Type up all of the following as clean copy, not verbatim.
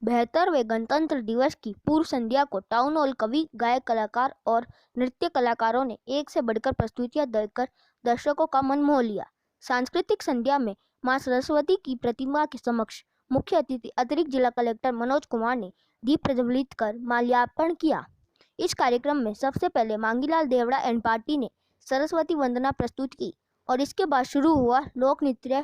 72वें गणतंत्र दिवस की पूर्व संध्या को टाउन हॉल कवि, गायक, कलाकार और नृत्य कलाकारों ने एक से बढ़कर प्रस्तुतियां देकर दर्शकों का मन मोह लिया। सांस्कृतिक संध्या में मां सरस्वती की प्रतिमा के समक्ष मुख्य अतिथि अतिरिक्त जिला कलेक्टर मनोज कुमार ने दीप प्रज्वलित कर माल्यार्पण किया। इस कार्यक्रम में सबसे पहले मांगीलाल देवड़ा एंड पार्टी ने सरस्वती वंदना प्रस्तुत की और इसके बाद शुरू हुआ लोक नृत्य,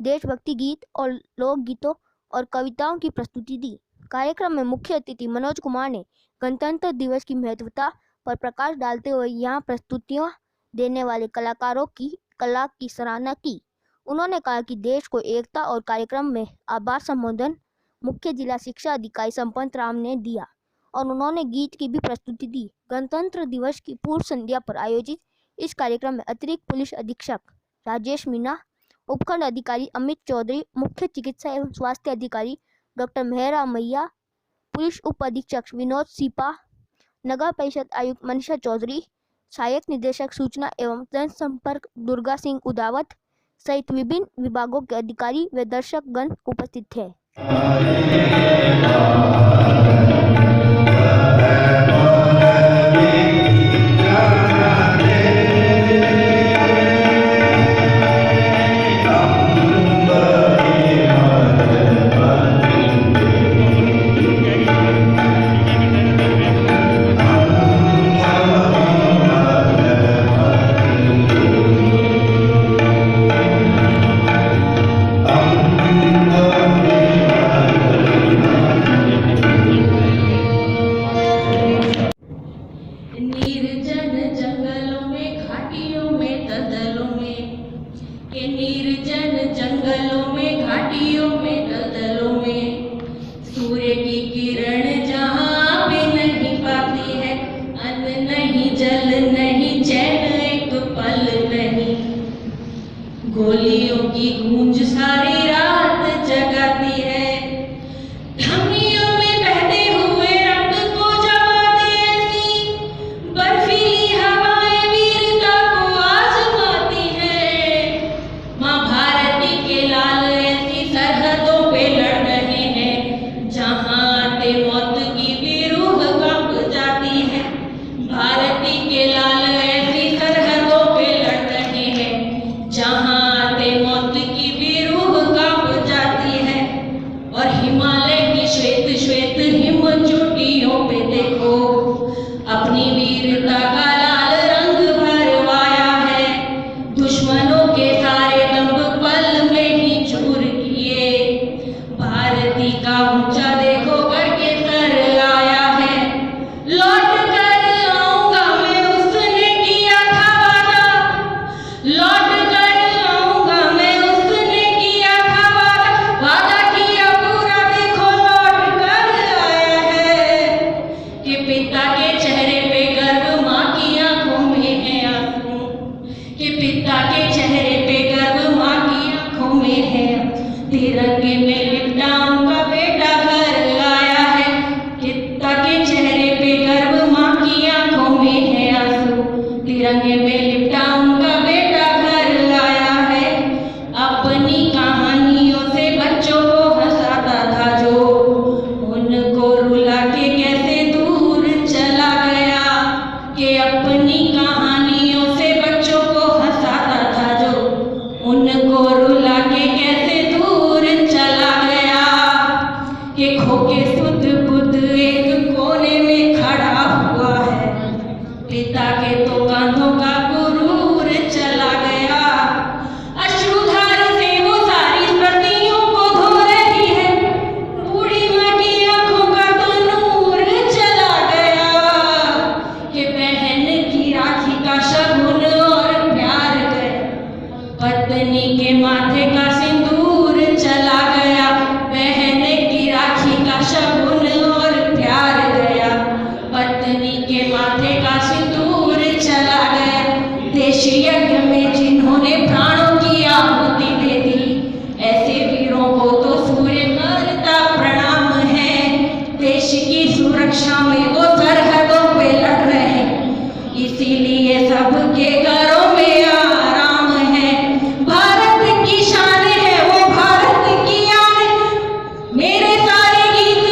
देशभक्ति गीत और लोकगीतों और कविताओं की प्रस्तुति दी। कार्यक्रम में मुख्य अतिथि मनोज कुमार ने गणतंत्र दिवस की महत्वता पर प्रकाश डालते हुए यहां प्रस्तुतियां देने वाले कलाकारों की कला की सराहना की। उन्होंने कहा कि देश को एकता और कार्यक्रम में आभार संबोधन मुख्य जिला शिक्षा अधिकारी संपत राम ने दिया और उन्होंने गीत की भी प्रस्तुति दी। गणतंत्र दिवस की पूर्व संध्या पर आयोजित इस कार्यक्रम में अतिरिक्त पुलिस अधीक्षक राजेश मीना, उपखंड अधिकारी अमित चौधरी, मुख्य चिकित्सा एवं स्वास्थ्य अधिकारी डॉक्टर मेहरा मैया, पुलिस उप अधीक्षक विनोद सीपा, नगर परिषद आयुक्त मनीषा चौधरी, सहायक निदेशक सूचना एवं जनसंपर्क दुर्गा सिंह उदावत सहित विभिन्न विभागों के अधिकारी व दर्शक गण उपस्थित थे। निर्जन जंगलों में, घाटियों में, दलदलों में सूर्य की किरण जहाँ भी नहीं पाती है, अन्न नहीं, जल नहीं, चैन एक पल नहीं, गोलियों की गूंज सारी रात जगाती है, धमनियों में बहते हुए रक्त को जमाती ऐसी बर्फीली हवाएं वीरता को आजमाती है, माँ भारती के लाल ऐसी सरहदों पे लड़ रहे हैं जहाँ आते मौत की भी रूह कांप जाती है, भारती के लाल ऐसी सरहदों पे लड़ रहे हैं जहाँ आते मौत की भी रूह कांप जाती है, और हिमालय की श्वेत श्वेत हिम चोटियों पे देखो अपनी वीरता का लाल रंग भरवाया है, दुश्मनों के सारे दंभ पल में ही चूर किए, भारती का ऊंचा देखो करके सर आया है, लौट कर आऊंगा मैं उसने किया था वादा, लौट कर आऊंगा मैं उसने किया था वादा, वादा किया पूरा देखो लौट कर आया है, कि पिता के चेहरे पे गर्व, माँ की आंखों में है आंसू, कि पिता के चेहरे पे गर्व, माँ की आंखों में है, तिरंगे में लिपटा उनका बेटा घर आया है, पिता के चेहरे पे गर्व, माँ की आंखों में है आंसू, तिरंगे में लिपटा उनका बेटा घर आया है, अपनी कहानियों से बच्चों को हंसाता था जो, उनको रुला के कैसे दूर चला गया, कि अपनी कहानियों से बच्चों को हंसाता था जो, उनको रुला के कैसे दूर चला गया, कि खोके सुध बुध एक कोने में खड़ा हुआ है, पिता के तो कांधों का गुरूर चला गया, अश्रुधार से वो सारी स्मृतियों को धो रही है, बूढ़ी माँ की आंखों का तो नूर चला गया, कि बहन की राखी का शगुन और प्यार गया, पत्नी के माथे का सिंदूर चला गया, बहन की राखी का शगुन और प्यार गया, पत्नी के माथे का सिंदूर चला गया, देश यज्ञ में जिन्होंने प्राणों की आहुति दे दी, ऐसे वीरों को तो सूर्य करता प्रणाम है, देश की सुरक्षा में वो सरहदों पे लड़ रहे हैं, इसीलिए सबके घरों में आराम है, भारत की शान है वो भारत की आन, मेरे सारे गीत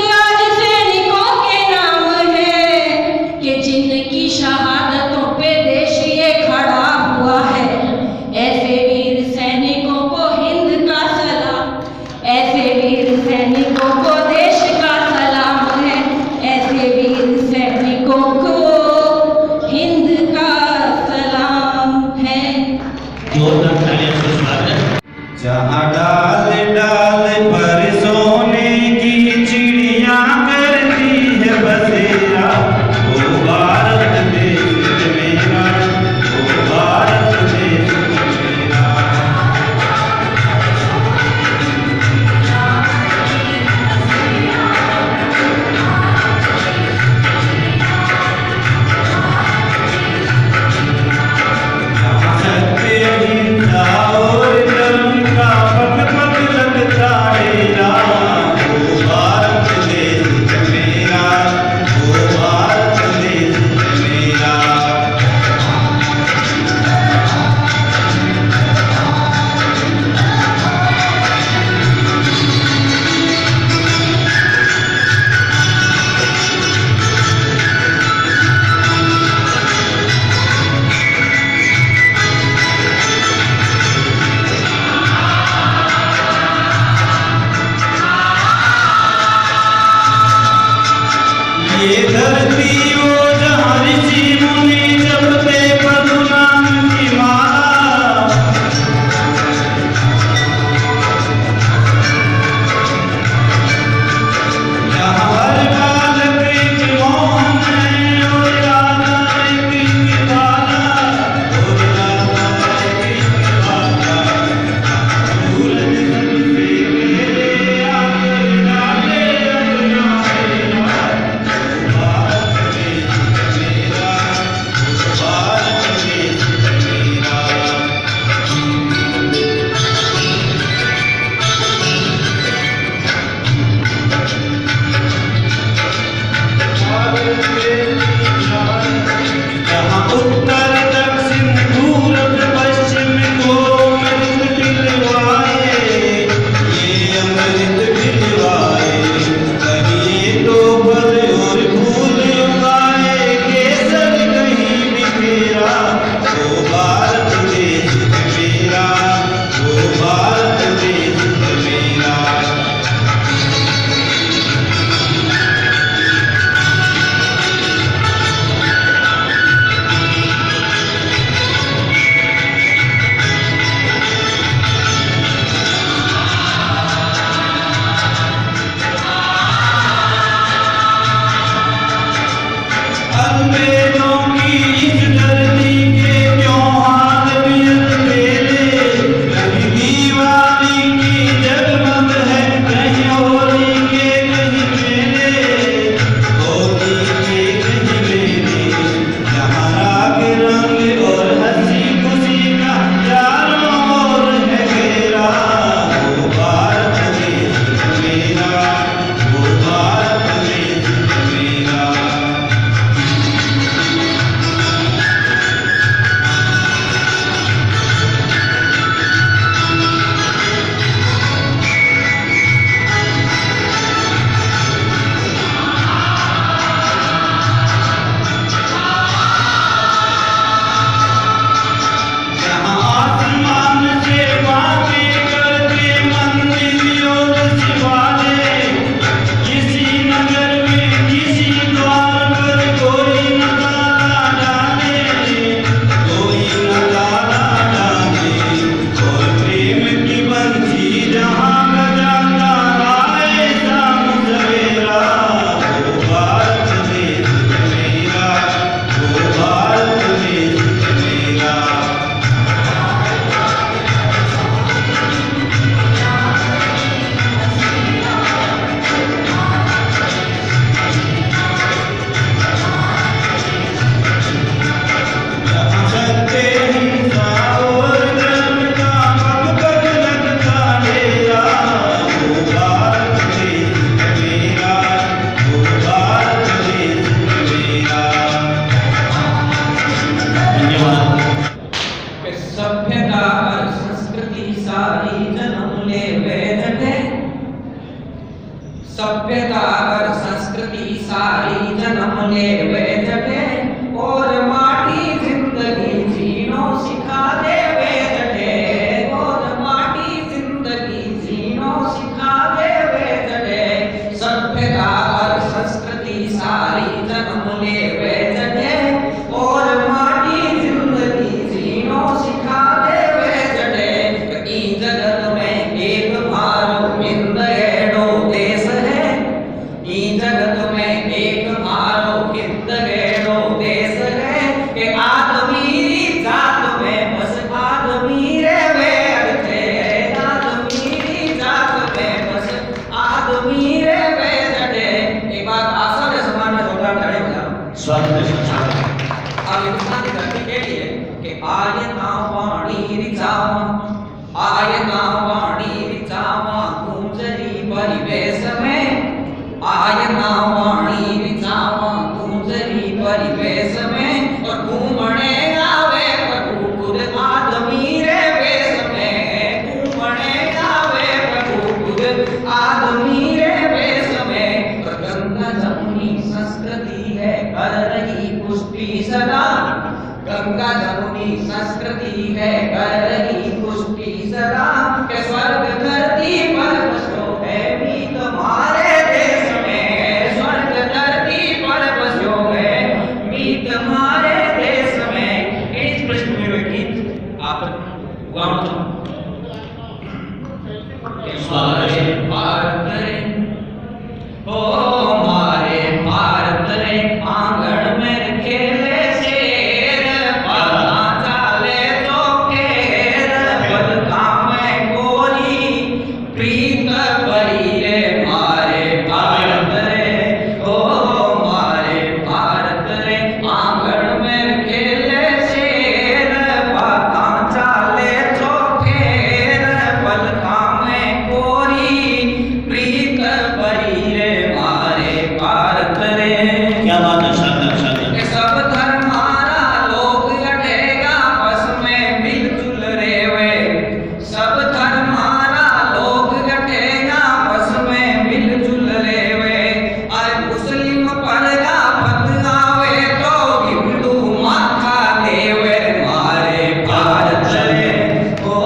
आयना वाणी रिचावा, आयना वाणी रिचावा गुंजरी परिवेश में, आयना वाणी रिचावा गुंजरी परिवेश में, और घूमने आवे प्रभु खुद आदमी रे वेश में, घूमने आवे प्रभु खुद आदमी रे वेश में। और गंगा जमुनी संस्कृति है कर रही पुष्टि सदा, गंगा जमुनी संस्कृति है कर रही पुष्टि सदा, के स्वर्ग धरती पर बसो है भी तुम्हारे देश में, स्वर्ग धरती पर बसो है भी तुम्हारे देश में। इस प्रश्न में वे गीत आप गाओ तो हमारे भारत रे, ओ हमारे भारत रे आंगन में खेले शेर, पलना चाले तो खेर, पलका में गोरी प्रीत बरी रे मारे भारत रे, ओ हमारे भारत रे आंगन में खेले शेर, पलका चाले तो खेर, पलका में गोरी प्रीत बरी रे मारे भारत रे। क्या बात है, शानदार शानदार। के सब धर्मारा लोग लटेगा आपस में मिलजुल रे वे, सब धर्मारा लोग लटेगा आपस में मिलजुल रे वे, अरे मुस्लिम परगा बदलावे तो हिंदू माथा देवे मारे भारत रे, ओ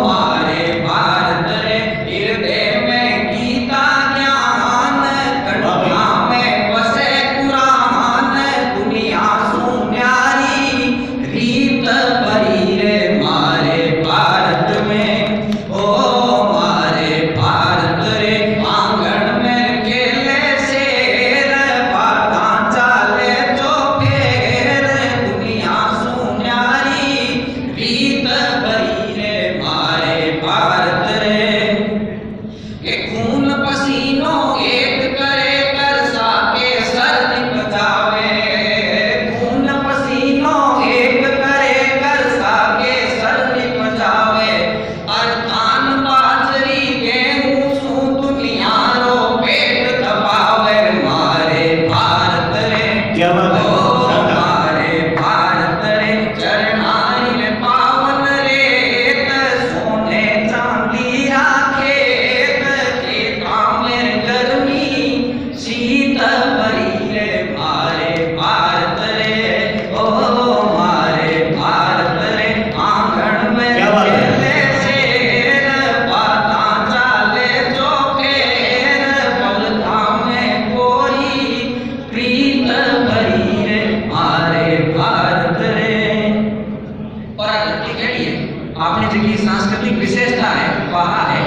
मारे भारत रे। हृदय में गीता ज्ञान, कंठा में बसे कुरान, दुनिया सु न्यारी रीत बरी रे मारे भारत में, ओ मारे भारत रे आंगन में खेले शेर, बाता चाले जो फेर, दुनिया सु न्यारी रीत बरी रे मारे भारत रे। के खून पसीनों एक करे कर साके सर निपजावे, खून पसीनों एक करे कर साके सर निपजावे, अर्थान बाजरी गेहूं सू दुनिया रो पेट दबावे मारे भारत रे। क्या बात है, ओ शानदार। मारे भारत रे चरणाई में पावन रेत, सोने चांदी राखे खेता में गर्मी शीत बरी रे मारे भारत रे, ओ मारे भारत रे आंगन में क्या बात है। खेले शेर, बाता चाले जो फेर, पलका में गोरी प्रीत बरी रे मारे भारत रे। और आकृति कही है आपने जो की सांस्कृतिक विशेषता है कहा है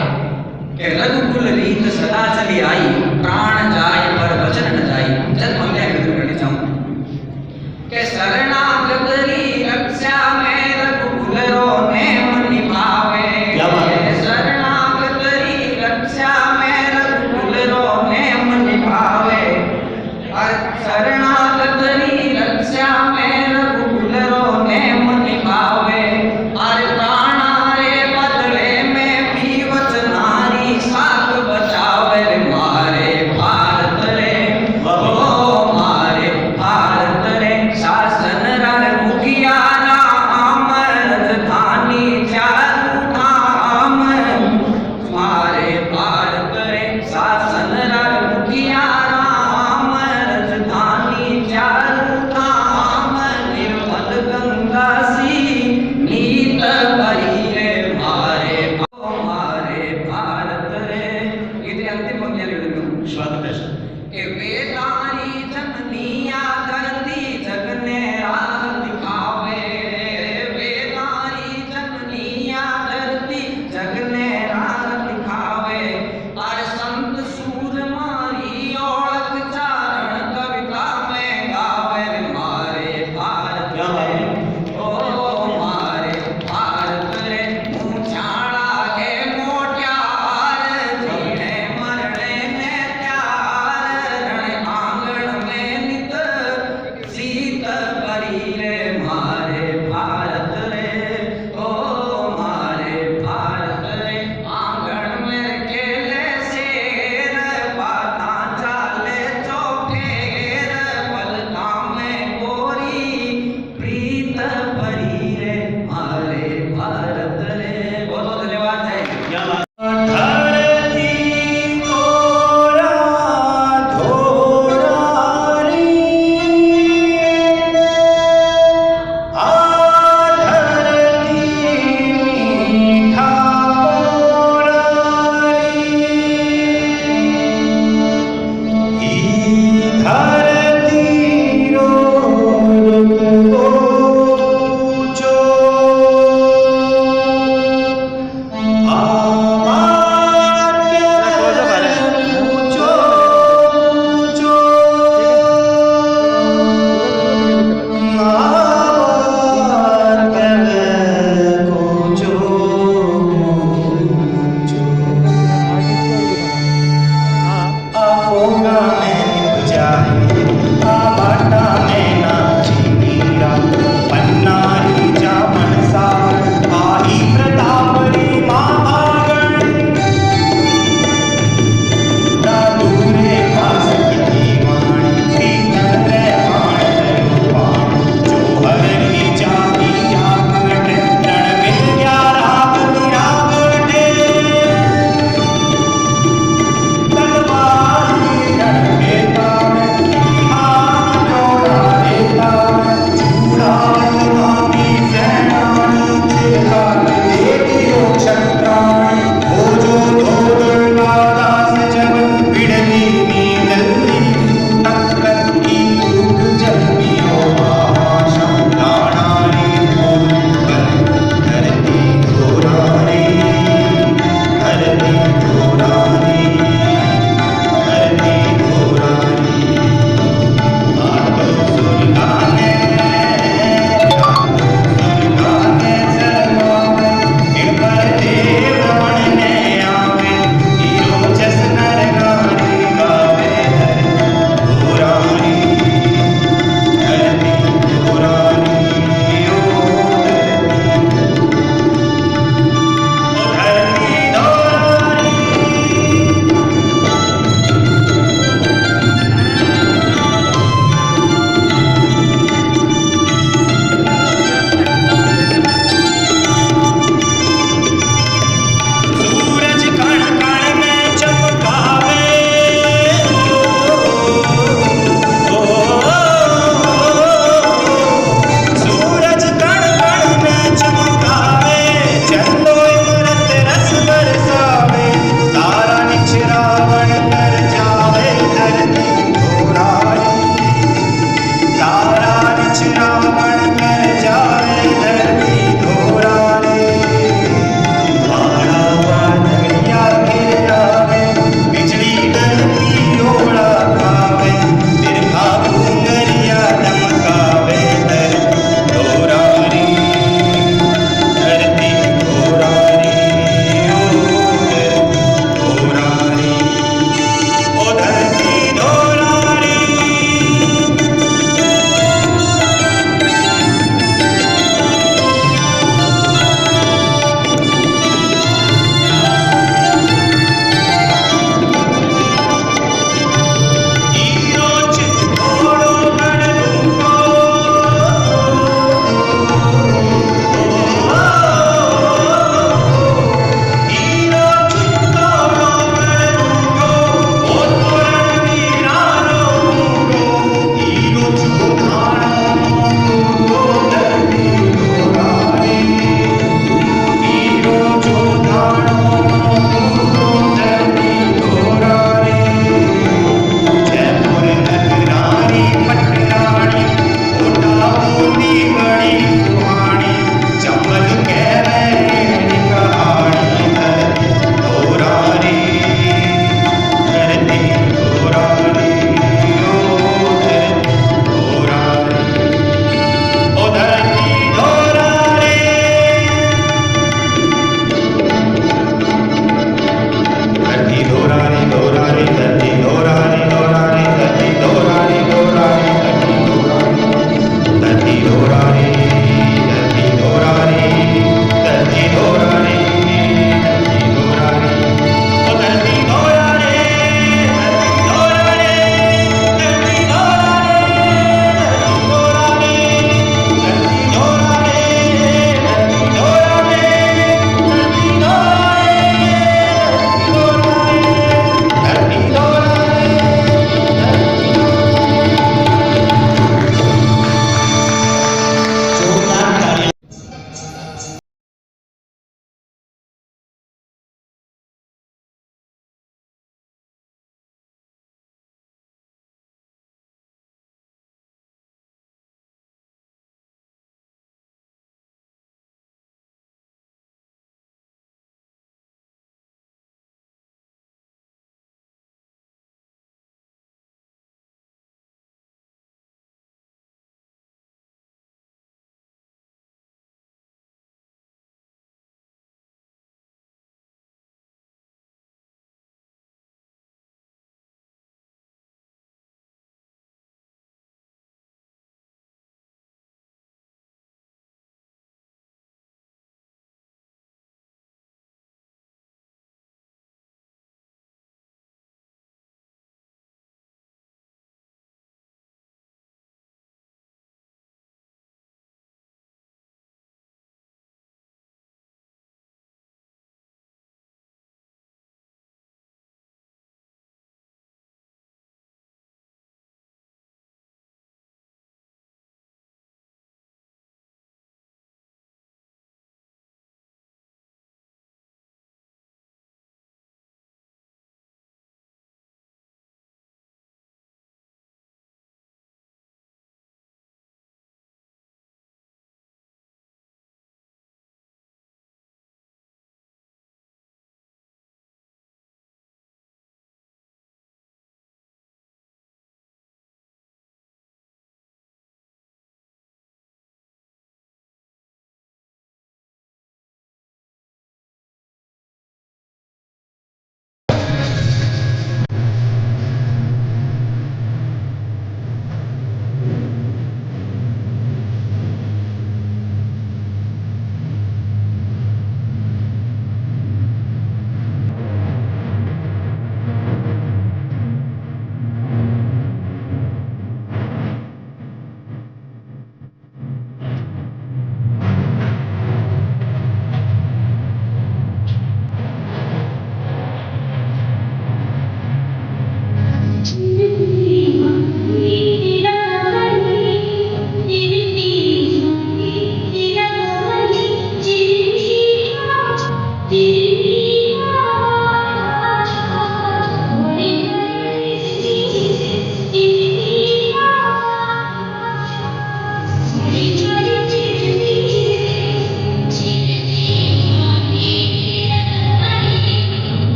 कि रघुकुल रीत सदा चली आई, प्राण जाय पर वचन न जाई। जब मैं विद्रोह करना चाहूं कि शरणागत री रक्षा में रघुकुल रो नेम निभावे, क्या बात है। शरणागत री रक्षा में रघुकुल रो नेम निभावे, और शरणागत री रक्षा में रघुकुल रो नेम निभावे, और प्राणा रे बदले में भी वचनारी साथ बचावे रे मारे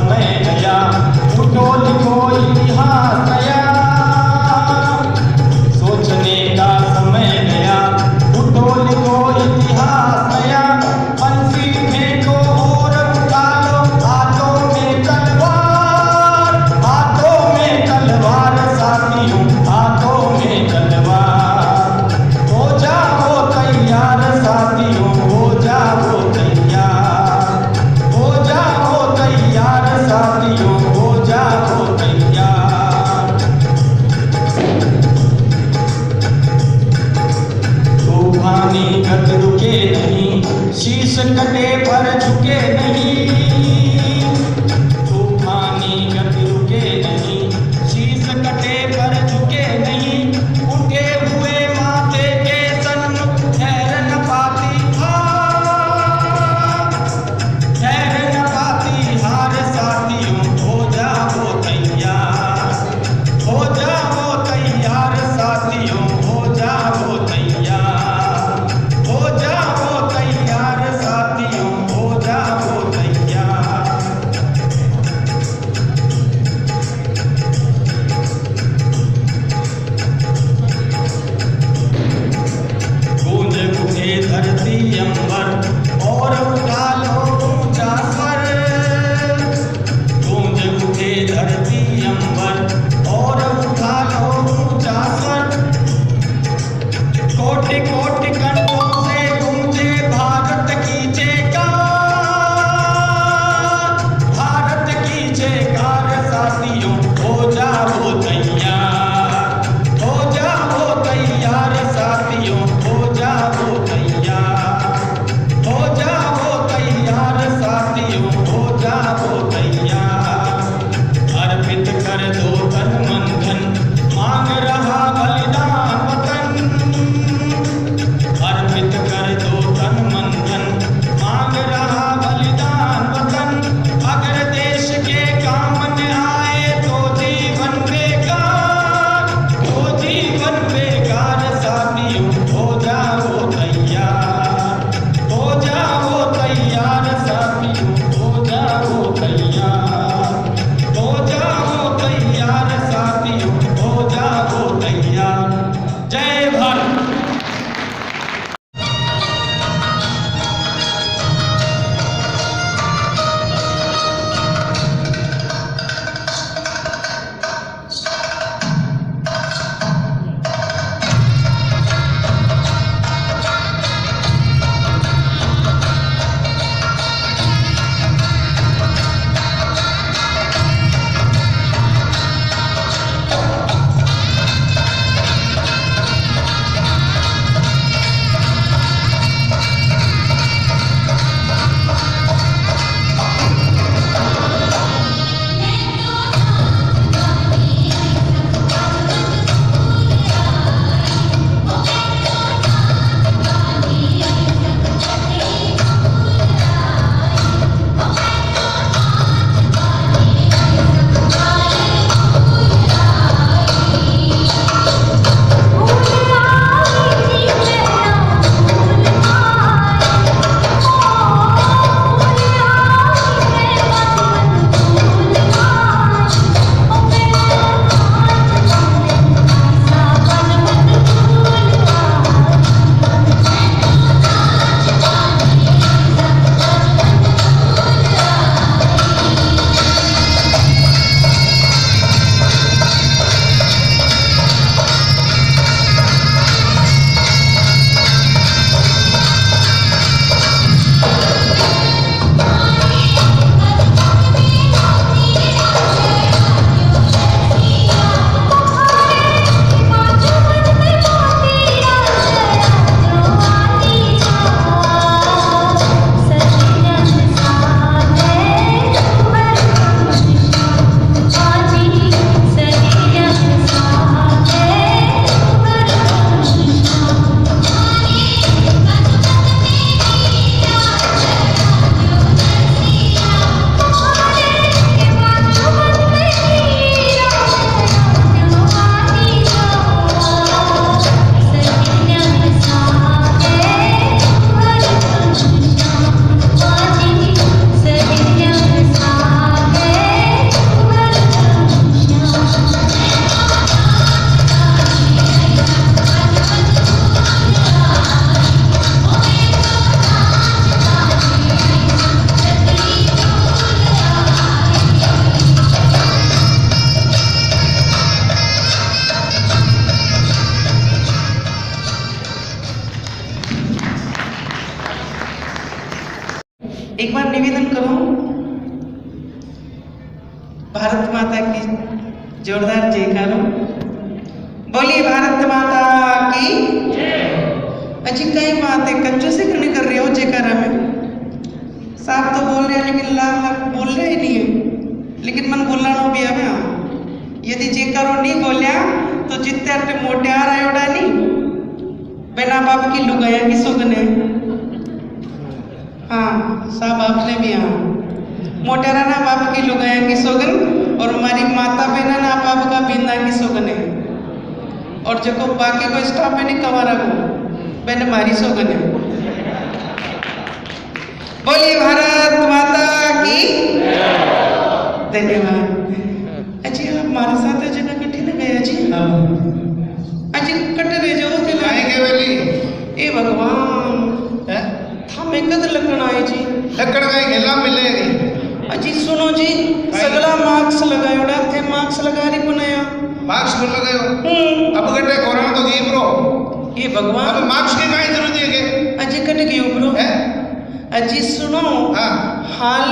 समय गया, उठो लिखो इतिहास नया। सोचने का समय गया, उठो लिखो इतिहास नया। बंसी फेंको और उठा लो हाथों में तलवार, हाथों में तलवार साथियों, हाथों में तलवार। हो जाओ तैयार साथियों, हो जाओ तैयार, हो जाओ तैयार साथियों, हो जाओ तैयार। तूफानी गत रुके नहीं, शीश कटे पर झुके नहीं। तूफानी गत रुके नहीं, शीश कटे पर झुके नहीं। उठे हुए माथे के सन्मुख ठहर न पाती हार, ठहर न पाती हार साथियों, हो जाओ तैयार, हो जाओ तैयार साथियों, हो जाओ तैयार, हो जाओ तैयार साथियों, एक बार निवेदन करो, भारत माता की जोरदार जयकारो। बोलिए भारत माता की। अच्छी कई बात है, कंजूसी से क्यों नहीं कर रहे हो जयकारा में? साहब तो बोल रहे हैं लेकिन लाल बोल रहे ही नहीं है, लेकिन मन बोलना भी है। यदि जयकारो नहीं बोलिया तो जितने अपने मोटे आ रहे उड़ा नहीं बिना बाप की लुगाया की सुगने। हाँ साहब आपने भी, हाँ मोटेरा ना बाप की लुगाया की सोगन और हमारी माता बहना ना बाप का बिंदा की सोगन है, और जो बाकी को स्टाफ में नहीं कमा रहा बहन हमारी सोगन है। बोलिए भारत माता की। धन्यवाद। अजी आप हमारे साथ जगह कट्ठी न गए अजी? अजी कट्टे रह जाओ के आएंगे वाली ए भगवान है था मैं कद लकड़ आए जी। लकड़ का गेला मिलेगी। अजी सुनो जी, सगला मार्क्स लगायो डा थे, मार्क्स लगा रही बनाया मार्क्स को लगायो। अब कटे कोरोना तो गई ब्रो। ए भगवान अब मार्क्स की काई जरूरत है के? अजी कट गयो ब्रो है अजी सुनो, हां हाल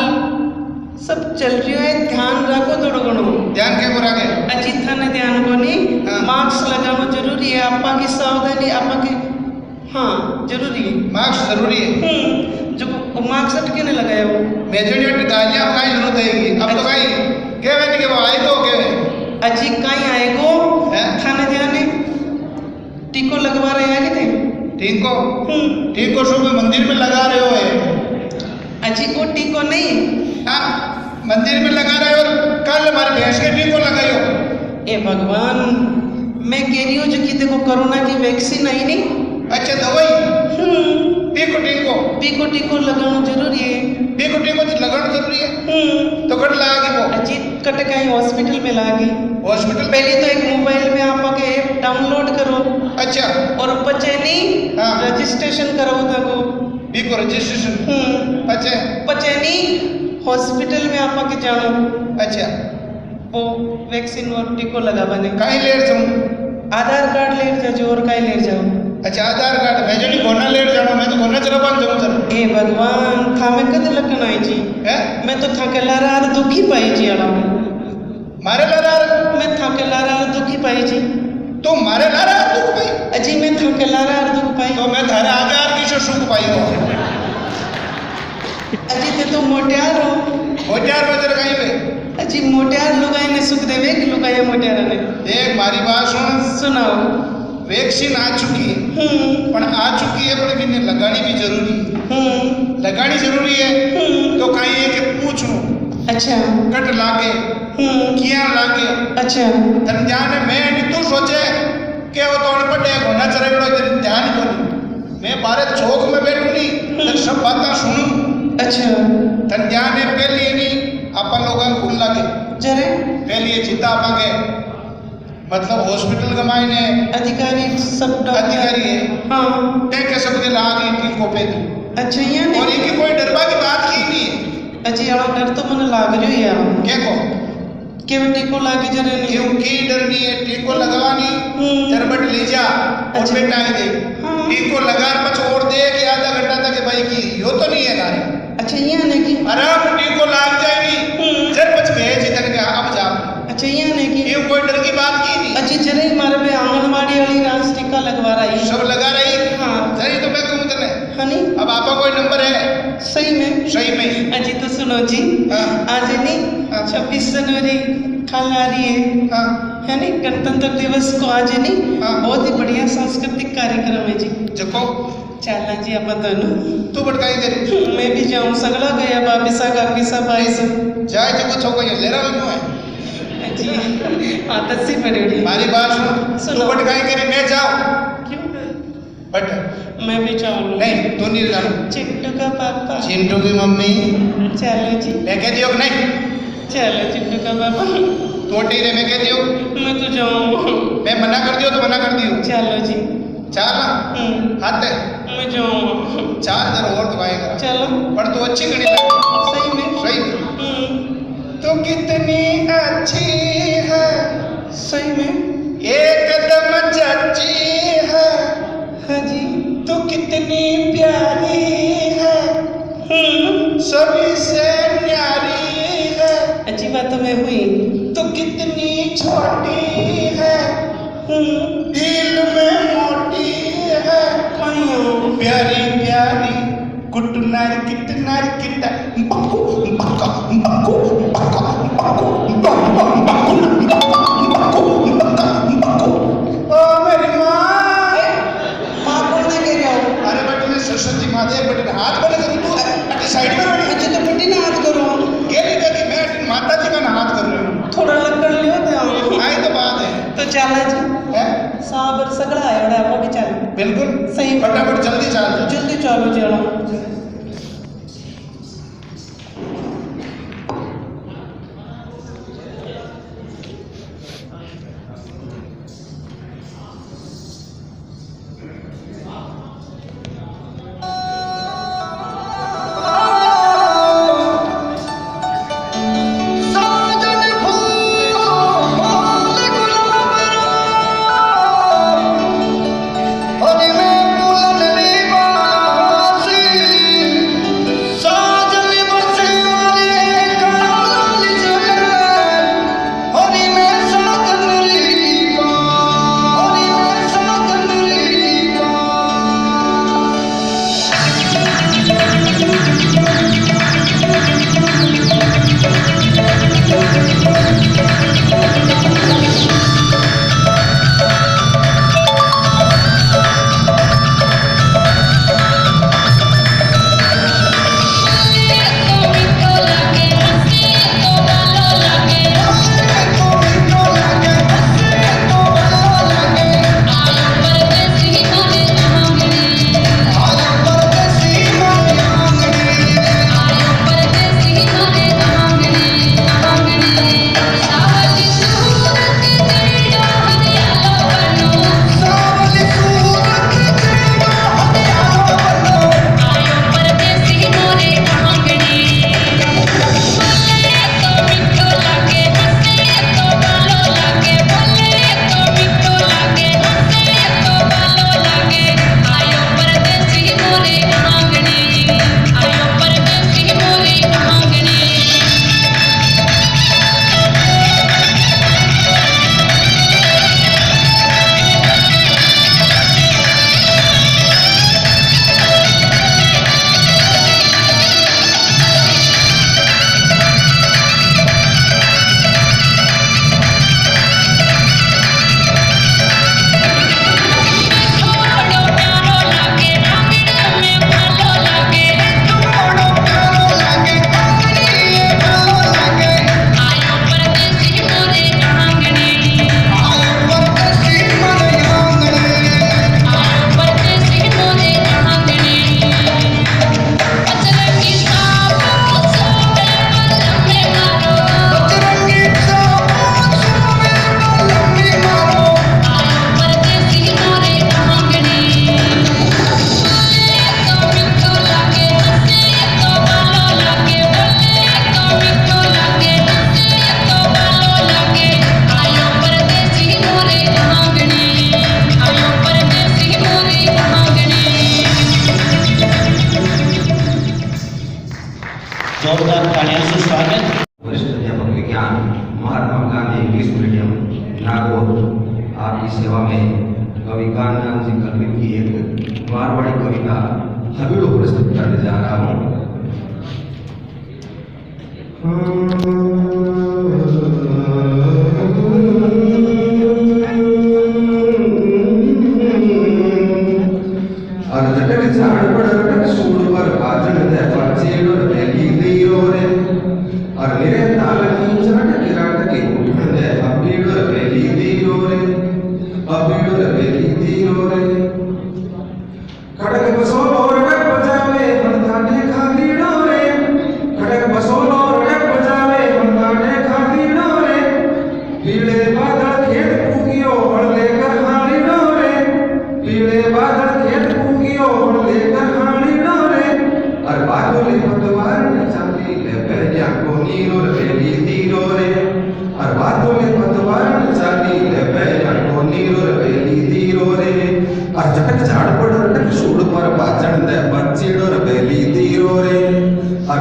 सब चल रही है, ध्यान रखो थोड़ा घणो। ध्यान के बुरा के अजी थाने ध्यान कोनी, हाँ। मार्क्स लगाना जरूरी है, आपा की सावधानी आपा की हाँ जरूरी है। मार्क्स जरूरी है। जो मार्क्स अटके ने लगाया वो मेजर निकालिया अब काई जरूरत है? अब तो काई के वे के आए तो के अजी कहीं आएगो हैं? थाने ध्यान टीको लगवा रहे हैं कि ठीक को शुभ मंदिर में लगा रहे हो है। अजी को टीको नहीं, हाँ मंदिर में लगा रहे हो, कल हमारे भैंस के टीको लगायो। ए भगवान मैं कह रही हूँ जो कि देखो कोरोना की वैक्सीन आई नहीं। अच्छा दवाई टीको टीको लगाना जरूरी है। टीको तो लगाना जरूरी है। तो कट लगा के वो अजी कट कहीं हॉस्पिटल में लागी। हॉस्पिटल पहले तो एक मोबाइल में आप के ऐप डाउनलोड करो अच्छा और बच्चे नहीं हाँ। रजिस्ट्रेशन करो तको बीको रजिस्ट्रेशन अच्छा बच्चे नहीं हॉस्पिटल में आप के जानो अच्छा वो वैक्सीन और टीको लगा बने। कहीं लेट जाऊं? आधार कार्ड लेट जाओ और कहीं लेट जाओ। अच्छा आधार कार्ड मैं जो नहीं गोना लेट जाना, मैं तो गोना चला पान जाऊं सर। ए भगवान था मैं कद लगन आई जी है मैं तो था के लारार दुखी पाई जी आड़ा मारे लारार मैं था के लारार दुखी पाई जी। तो मारे लारार दुख पाई? अजी मैं था के लारार दुख पाई। तो मैं थारे आधार की सुख पाई हो। अजी ते तो मोटियार हो। मोटियार बजर कहीं पे अजी मोटियार लुगाई ने सुख देवे कि लुगाई मोटियार ने? एक मारी बात सुन, सुनाओ। वैक्सीन आ चुकी है पर आ चुकी है पर बिना लगानी भी जरूरी है। लगानी जरूरी है तो कहीं है कि पूछ लो अच्छा कट लागे किया लागे अच्छा तन ध्यान है। मैं नहीं तू सोचे कि वो तो अनपढ़ है होना चलेगा इधर ध्यान कोनी। मैं बारे चौक में बैठू नहीं तन सब बातें सुनूं। अच्छा तन ध्यान है पहले नहीं अपन लोगों को खुल लागे जरे पहले ये चिता पागे मतलब हॉस्पिटल कमाई ने अधिकारी सब अधिकारी है हाँ टेक के सबके लागी ठीक को पे दी अच्छा ये और इनकी कोई डरवा की बात की नहीं है। अजी यार डर तो मन लाग रही है यार क्या को के टीको लागे जरे नहीं क्यों की डरनी है? टीको लगवानी चरबट ले जा और अच्छा। बेटा दे हाँ। टीको लगा पछ और दे कि आधा घंटा तक भाई की यो तो नहीं है नारे अच्छा ये आने की आराम टीको लाग जाएगी जर पछ भेज इधर के अब जा। अच्छा ये आने की क्यों कोई डर की बात की नहीं? अच्छी जरे हमारे में आंगनवाड़ी वाली राज टीका लगवा रही सब लगा रही हाँ सही तो मैं कहूँ तने हनी अब आपका कोई नंबर है सही में सही में अजी तो सुनो जी हाँ। आज नहीं हाँ। 26 जनवरी कल आ रही है हाँ है नहीं गणतंत्र दिवस को आज है नहीं हाँ। बहुत ही बढ़िया सांस्कृतिक कार्यक्रम है जी। जको चला जी आप दोनों तू भटकाई दे मैं भी जाऊँ सगला गया बाबिसा का पिसा बाईस जाए जको छो कोई ले रहा क्यों है जी हाँ तस्सी पड़ी मारी बात सुन सुनो। तू भटकाई करे मैं जाऊं क्यों बट मैं भी चाहूँ नहीं तू नहीं जाना। चिंटू का पापा चिंटू की मम्मी चलो जी मैं कह दियो कि नहीं चलो चिंटू का पापा तोटी रे मैं कह दियो मैं तो जाऊँ मैं मना कर दियो तो मना कर दियो चलो जी चाल हाथ मैं जाऊँ चार जर और दबाएगा चलो पर तू अच्छी घड़ी लगे सही में सही तो कितनी अच्छी है सही में एकदम चची है हाँ जी तू कितनी प्यारी है सभी से न्यारी है, अच्छी बातों में हुई तो कितनी छोटी है, दिल में मोटी है, प्यारी प्यारी कुटनार किटनार किटा बको बका बको बका बको बको। ओ मेरी माँ बोलने के रहे हो? अरे बेटे मैं सरस्वती माँ दे बेटे हाथ बने करूँ तू अटी साइड में रहो। अच्छा तो बेटी ना हाथ करो। केली कि मैं अटी माता जी का ना हाथ कर रही हूँ। थोड़ा लकड़ लियो तो आई तो बात है। तो चल जी है साबर सगड़ा है बड़ा वो भी चल बिल्कुल सही फटाफट जल्दी चल जल्दी चलो चलो। जोरदार तालियों से स्वागत। वरिष्ठ अध्यापक विज्ञान महात्मा गांधी इंग्लिश मीडियम नागौर आपकी सेवा में कवि कान्हान जी कल्पित की एक मारवाड़ी कविता हबीड़ो प्रस्तुत करने जा रहा हूँ।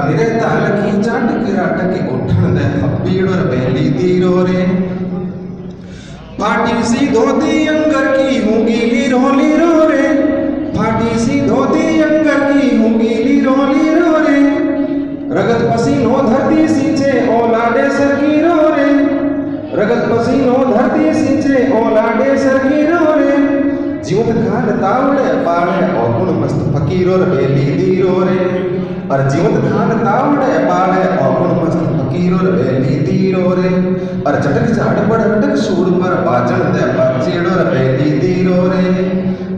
निरे ताल की चाट किराट के उठन दे हब्बीड़ और बेली तीरो रे फाटी सी धोती अंगर की होगी लीरो रे फाटी सी धोती अंगर की होगी लीरो रे रगत पसीनो धरती सींचे ओलाडे सरकीरो रे रगत पसीनो धरती सींचे ओलाडे सरकीरो रे जीवत खान तावड़े पाड़े औगुण मस्त फकीरो रे बेली दीरो रे और जीवत खान तावड़े पाड़े औगुण मस्त फकीरो रे बेली दीरो रे और चटक झाड़ पड़ अटक सूर पर बाजन दे बचेड़ो रे बेली दीरो रे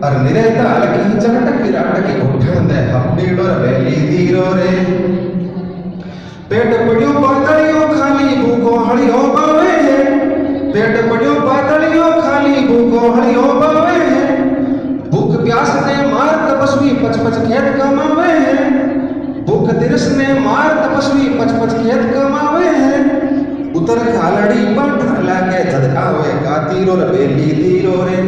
और निरे ताल की चटक किराट के उठन दे हब्बीड़ो रे बेली दीरो रे पेट पड़ियो पातलियो खाली भूखो हड़ियो बावे है पेट पड़ियो पातलियो खाली भूखो हड़ियो बावे है भूख प्यास ने मार तपस्वी पच पच खेत कमावे है भूख तिरस ने मार तपस्वी पच पच खेत कमावे है उतर खालड़ी पंठ लागे जद आवे कातीरो रे बेली दीरो रे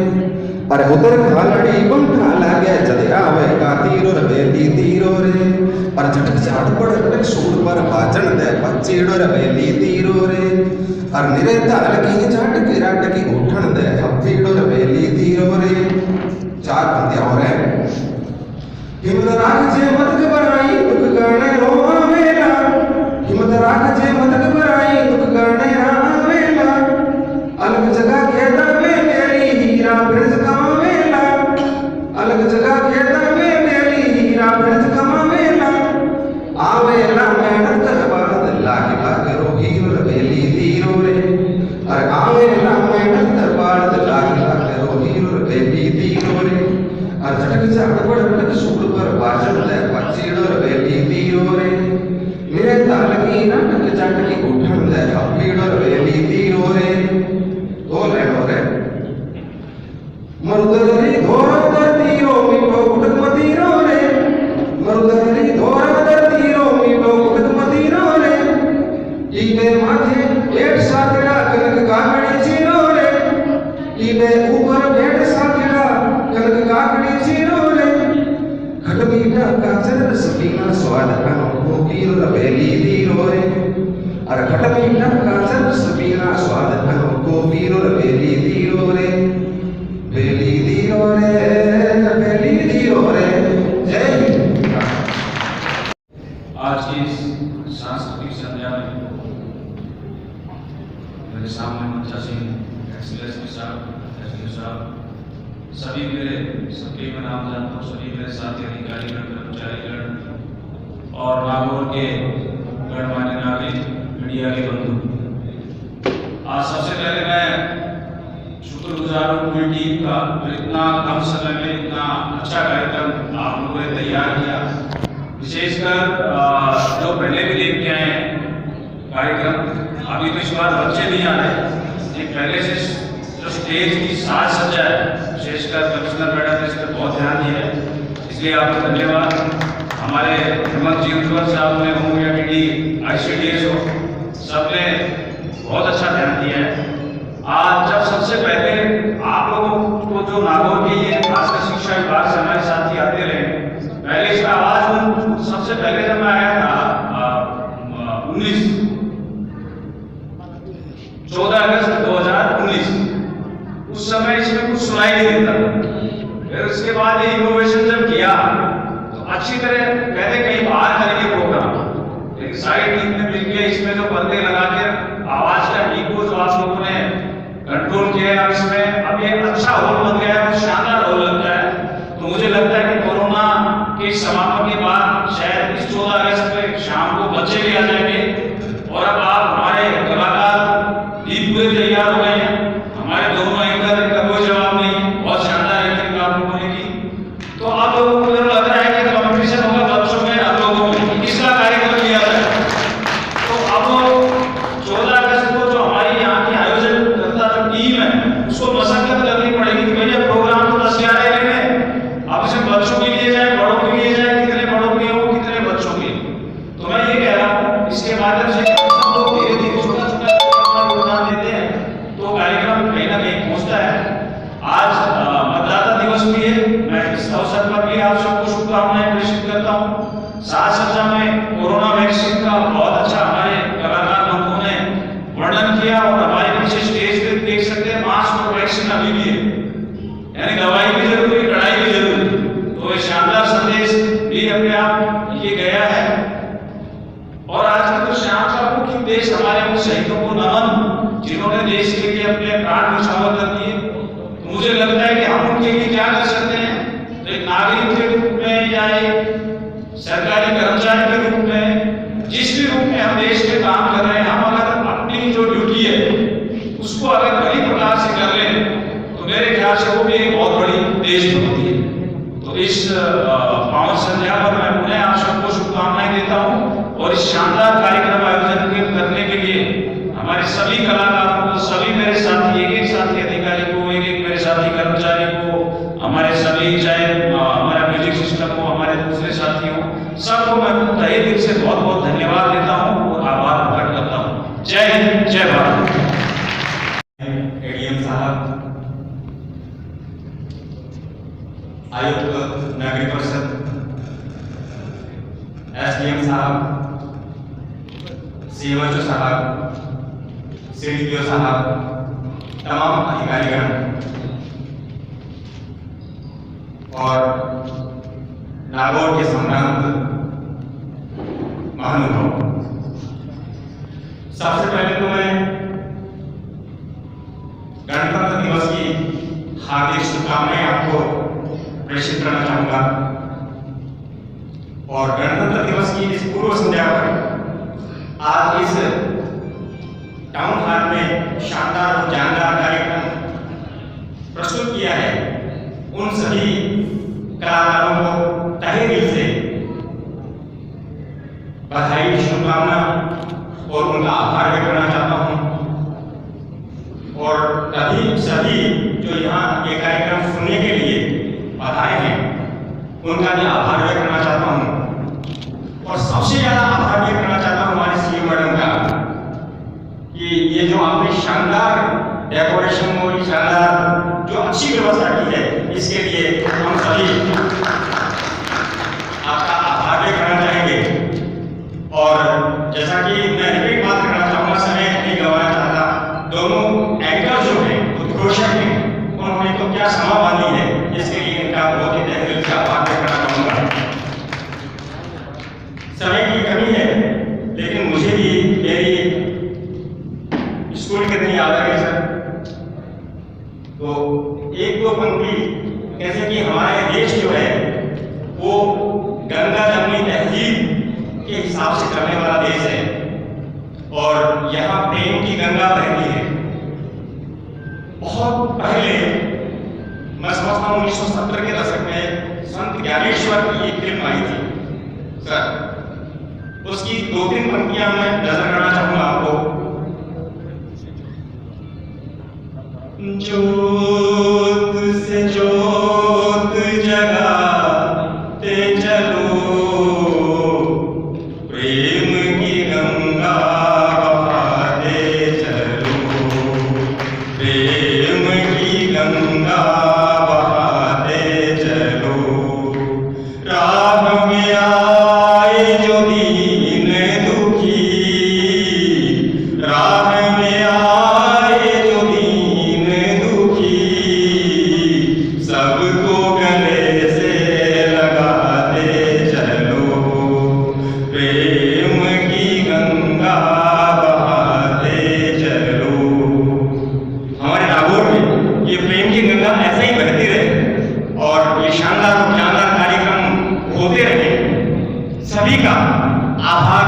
अरे उतर खालड़ी पंठ लागे जद आवे कातीरो रे बेली दीरो रे और झटक झाड़ पड़ अटक सूर पर बाजन दे बच्चेड़ो रे बेली दीरो रे और निरे ताल की झाट किराट की उठन दे हब्बीड़ो रे बेली दीरो रे चार पंक्तियां और हैं हिम्मत राख जे मत घबराई दुख करने रो आवेला हिम्मत राख जे मत घबराई दुख करने आवेला अलग जगह खेता में मेरी हीरा ब्रज कमावेला अलग जगह खेता में मेरी हीरा ब्रज कमावेला आवेला मेहनत कर बारद लागे लागे रो हीरो रे बेली दीरो रे अरे आवेला मेहनत कर बारद लागे लागे रो हीरो रे बेली दीरो रे और झटक झाड़ पड़ अटक सूर पर बाजन दे बच्चेड़ो रे बेली दीरो रे मेरे ताल की नाटक जाट की उठन दे हब्बीड़ो रे बेली दीरो रे ओ रे मरुदरी धोर तीरो मीठो उठत मतीरो रे मरुदरी धोर तीरो मीठो उठत मतीरो रे ईबे माथे पेट साकड़ा कनक काकड़ी चीरो रे ईबे ऊपर पेट साकड़ा कनक काकड़ी चीरो रे खट मीठा काचर रस पीना स्वाद अनोखो पीरो रे बेली दीरो रे अरे खट मीठा काचर रस पीना स्वाद अनोखो पीरो रे बेली दीरो रे बेली दीरो रे बेली दीरो रे जय हिंद। आज की इस सांस्कृतिक संध्या में मेरे सामने मंचा सिंह एक्सीलेंस साहब सभी मेरे सबके मैं नाम जानता हूँ सभी मेरे साथी अधिकारीगण कर्मचारीगण और नागौर के गणमान्य नागरिक मीडिया के बंधु आज सबसे पहले मैं शुक्रगुजार हूँ पूरी टीम का तो इतना कम समय में इतना अच्छा कार्यक्रम आप लोगों ने तैयार किया विशेषकर जो पहले भी देख के आए कार्यक्रम अभी तो इस बार बच्चे नहीं आ रहे पहले से जो स्टेज की साज सज्जा है विशेषकर कमिश्नर मैडम ने इस पर बहुत ध्यान दिया है इसलिए आपको धन्यवाद हमारे हेमंत जीवनवर साहब ने हो या ICDS हो सबने बहुत अच्छा ध्यान दिया है। आज जब सबसे पहले आप लोगों को जो नागौर के ये खासकर शिक्षा विभाग से हमारे साथी आते रहे पहले इसका आवाज सबसे पहले जब मैं आया था 14 अगस्त 2019 उस समय इसमें कुछ सुनाई नहीं देता फिर उसके बाद ये इनोवेशन जब किया तो अच्छी तरह कहते कहीं बाहर करेंगे प्रोग्राम लेकिन सारी टीम ने मिलकर इसमें जो पर्दे लगा के आवाज का इको जो आप लोगों ने कंट्रोल किया है इसमें अब ये अच्छा हॉल बन गया है शानदार हॉल लगता है तो मुझे लगता है कि कोरोना के समापन के बाद शायद इस 14 अगस्त पे शाम को बच्चे भी आ जाएंगे और अब आप हमारे कलाकार भी पूरे तैयार हो गए हैं हमारे दोनों एंकर का कोई जवाब नहीं बहुत शानदार एंकर आप लोगों ने की तो आप लोगों को लग रहा है कि कॉम्पिटिशन होगा बच्चों में आप लोगों में किसका कार्यक्रम किया जाए तो अब 14 अगस्त को जो हमारी यहाँ की आयोजन करता जो टीम है उसको मशक्कत करनी पड़ेगी कि भैया प्रोग्राम तो 10-11 लेने अब इसे बच्चों के लिए जाए बड़ों के लिए जाए कितने बड़ों के हो कितने बच्चों के तो मैं ये कह रहा हूँ इसके माध्यम से सब लोग धीरे धीरे छोटा छोटा योगदान देते हैं तो कार्यक्रम कहीं ना कहीं पहुंचता है। आज मतदाता दिवस भी है मैं इस अवसर पर भी आप सबको शुभकामनाएं प्रेषित करता हूँ साथ सज्जा में में कोरोना वैक्सीन का बहुत अच्छा हमारे कलाकार बंधुओं ने वर्णन किया और हमारे पीछे स्टेज पे देख सकते हैं मास्क और वैक्सीन अभी भी है, यानी दवाई भी जरूरी, कड़ाई भी जरूरी। तो ये शानदार संदेश भी अपने आप ये गया है। और आज की तो शाम का मुख्य उद्देश्य हमारे उन शहीदों को नमन जिन्होंने देश के लिए अपने प्राण न्यौछावर कर दिए। तो मुझे लगता है कि हम उनके लिए क्या कर सकते हैं, तो एक नागरिक के रूप में या एक सरकारी कर्मचारी के रूप में, जिस भी रूप में हम देश में काम कर रहे हैं, हम अगर अपनी जो ड्यूटी है उसको अगर बड़ी प्रकार से कर लें तो मेरे ख्याल से वो भी एक बहुत बड़ी देशभक्ति है। तो इस पावन संध्या पर मैं पुनः आप सबको शुभकामनाएं देता हूं और इस शानदार कार्यक्रम आयोजन करने के लिए हमारे सभी कलाकारों को, सभी मेरे साथी, एक साथी अधिकारी को, एक मेरे साथी कर्मचारी को, हमारे सभी, चाहे हमारा म्यूजिक सिस्टम हो, हमारे दूसरे साथी हो, सबको मैं तहे दिल से बहुत बहुत धन्यवाद देता हूँ और आभार प्रकट करता हूँ। जय हिंद, जय भारत। एडीएम साहब, आयुक्त नगरीय परिषद, एसडीएम साहब, सीएमएचओ साहब, सीडीपीओ साहब, तमाम अधिकारीगण और नागौर के सम्रांत महानुभाव, सबसे पहले तो मैं गणतंत्र दिवस की हार्दिक शुभकामनाएं आपको प्रेषित करना चाहूंगा। और गणतंत्र दिवस की इस पूर्व संध्या पर आज इस टाउन हॉल में शानदार और जानदार कार्यक्रम प्रस्तुत किया है, उन सभी कलाकारों को तहे दिल से बधाई, शुभकामना और उनका आभार व्यक्त करना चाहता हूं। और सभी जो यहाँ ये कार्यक्रम सुनने के लिए बधाई हैं, उनका भी आभार व्यक्त करना चाहता हूं। और सबसे ज्यादा आभार व्यक्त करना चाहता हूं हमारे सीएम मैडम का, कि ये जो आपने शानदार डेकोरेशन और शानदार जो अच्छी व्यवस्था की है, इसके लिए हम सभी आपका आभार व्यक्त करना चाहेंगे। और जैसा कि मैं रिपीट बात करना चाहूंगा, समय नहीं गंवाना चाहता, दोनों एंकर जो हैं, उद्घोषक हैं, उन्होंने तो क्या समा बांधी है, इसके लिए इनका बहुत ही तहे दिल से आभार व्यक्त करना चाहूंगा। समय की कमी है, लेकिन मुझे भी मेरी स्कूल कितनी याद आ गई सर। तो एक दो पंक्ति, जैसे कि हमारे देश जो है वो गंगा जमुनी तहजीब के हिसाब से करने वाला देश है और यहाँ प्रेम की गंगा बहती है। बहुत पहले मैं समझता हूँ 1970 के दशक में संत ज्ञानेश्वर की एक फिल्म आई थी सर, उसकी 2-3 पंक्तियां मैं नजर करना चाहूंगा आपको। ज्योत से ज्योत जगाते चलो, प्रेम की गंगा बहाते चलो, प्रेम की गंगा बहाते चलो। राह में आए जो दीन दुखी, राह में आए जो दीन दुखी, सबको गले से लगाते चलो, प्रेम की गंगा बहाते चलो। हमारे नागौर में ये प्रेम की गंगा ऐसे ही बहती रहे और ये शानदार और जानदार कार्यक्रम होते रहे। सभी का आभार